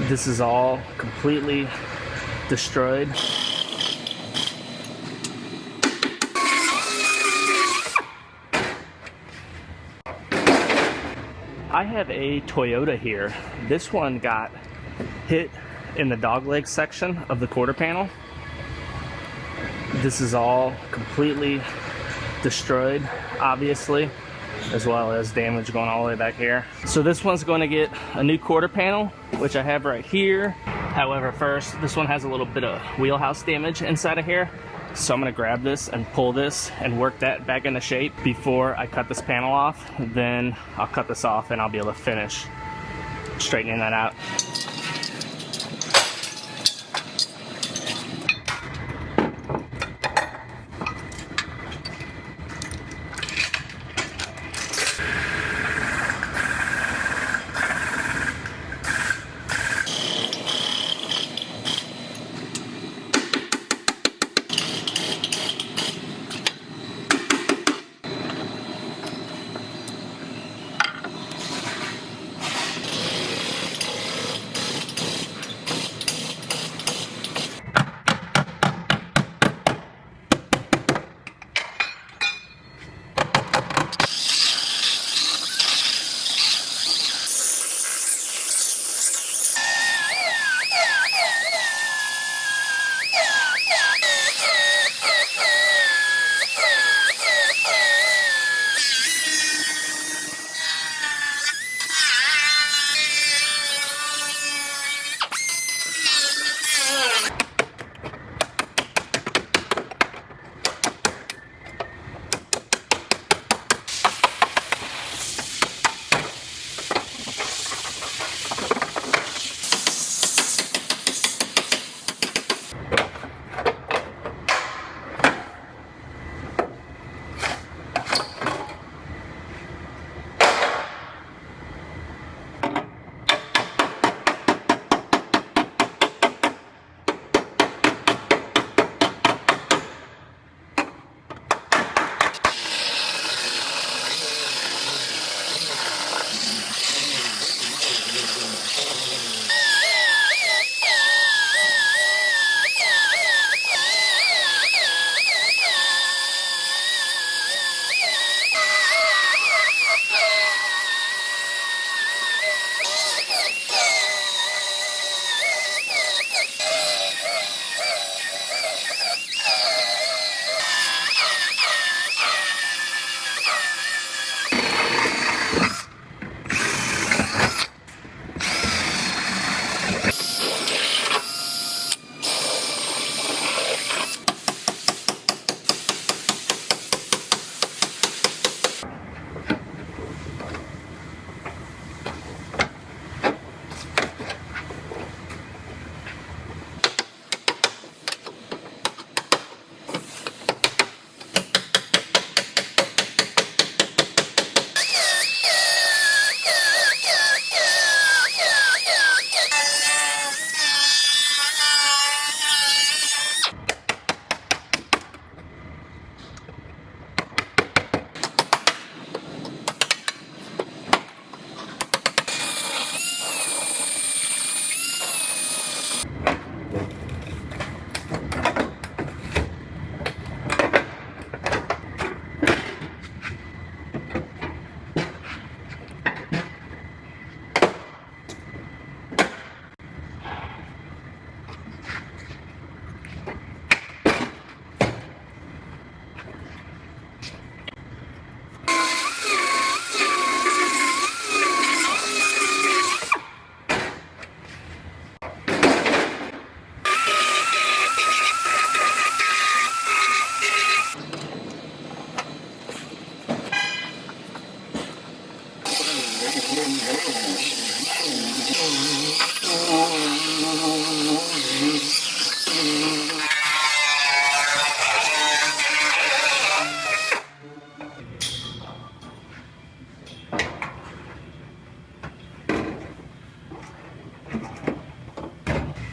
This is all completely destroyed. I have a Toyota here. This one got hit in the dog leg section of the quarter panel. This is all completely destroyed, obviously, as well as damage going all the way back here. So this one's going to get a new quarter panel, which I have right here. However, first, this one has a little bit of wheelhouse damage inside of here. So I'm gonna grab this and pull this and work that back into shape before I cut this panel off. Then I'll cut this off and I'll be able to finish straightening that out.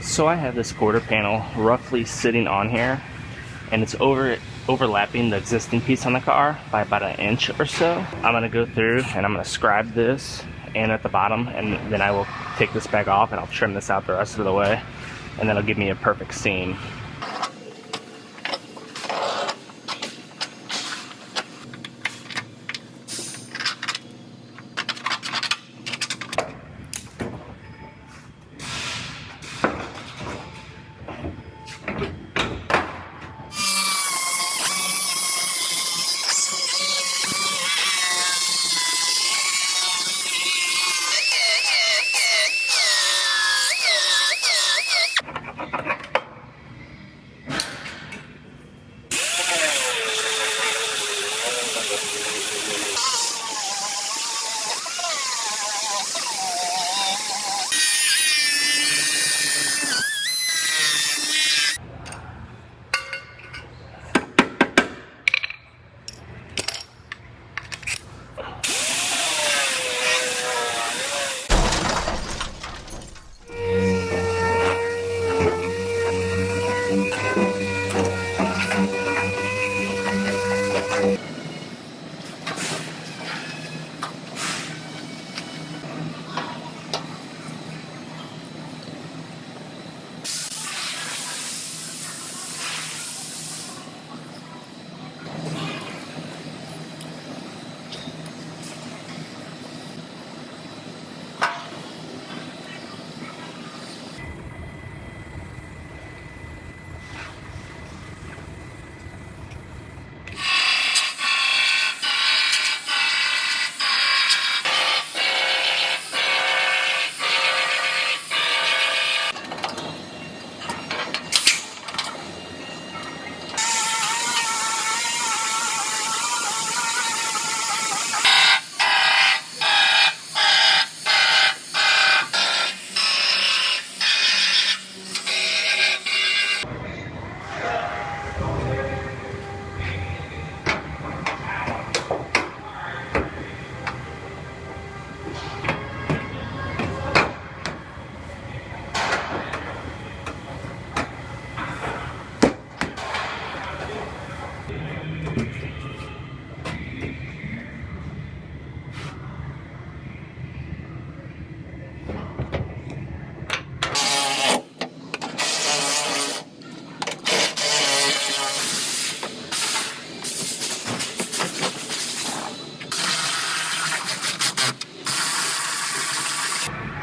So I have this quarter panel roughly sitting on here, and it's overlapping the existing piece on the car by about 1 inch or so. I'm going to go through and I'm going to scribe this and at the bottom, and then I will take this back off and I'll trim this out the rest of the way, and that'll give me a perfect seam.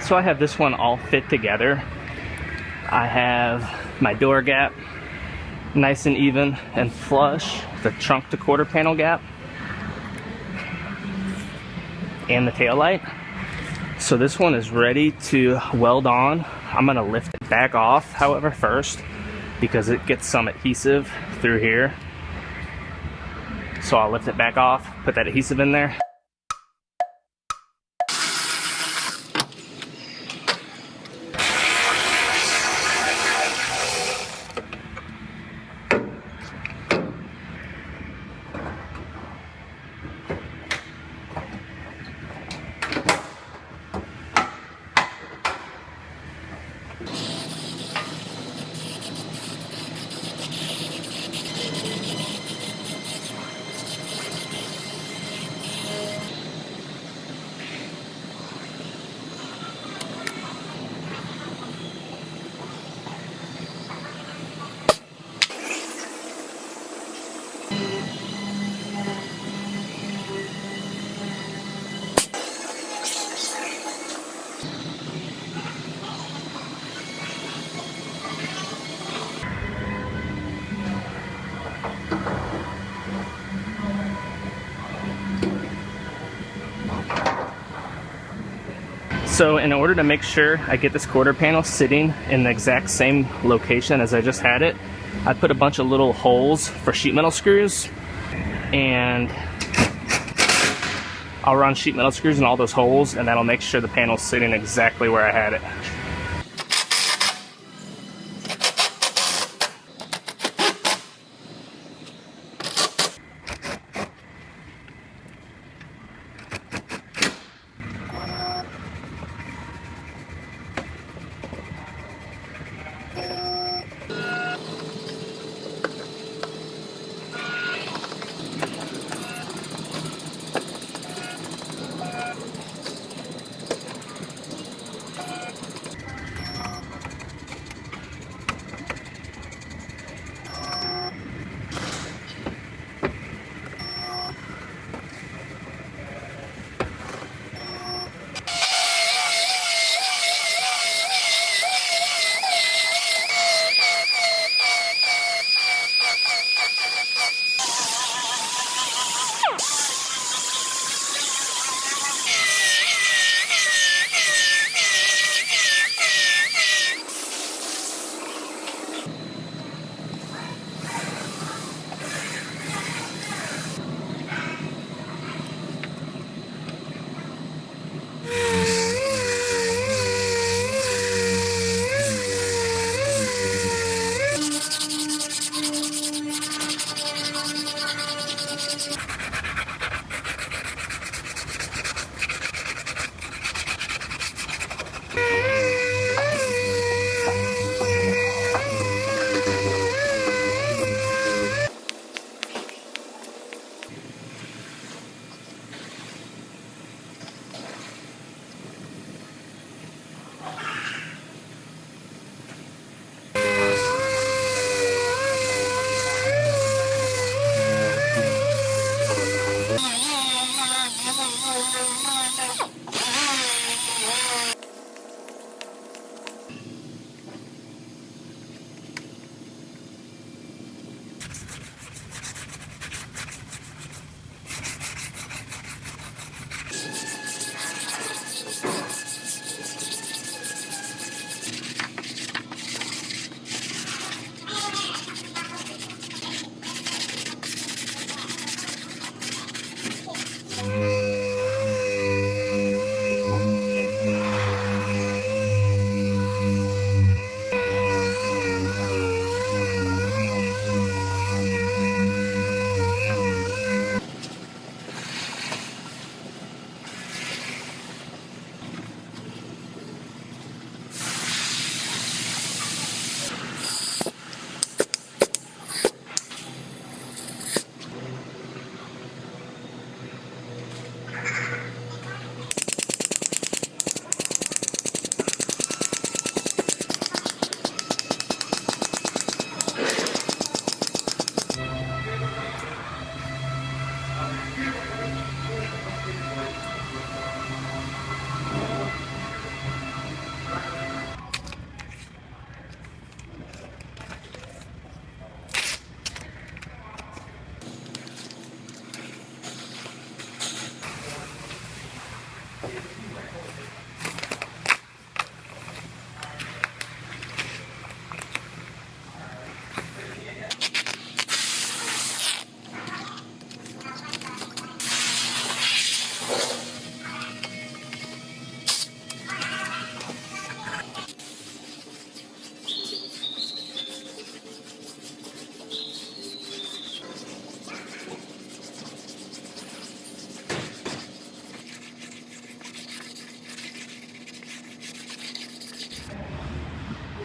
So I have this one all fit together. I have my door gap nice and even and flush, the trunk to quarter panel gap, and the tail light. So this one is ready to weld on. I'm gonna lift it back off, however, first, because it gets some adhesive through here. So I'll lift it back off, put that adhesive in there. So in order to make sure I get this quarter panel sitting in the exact same location as I just had it, I put a bunch of little holes for sheet metal screws, and I'll run sheet metal screws in all those holes, and that'll make sure the panel's sitting exactly where I had it.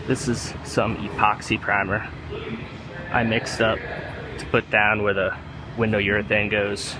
This is some epoxy primer I mixed up to put down where the window urethane goes.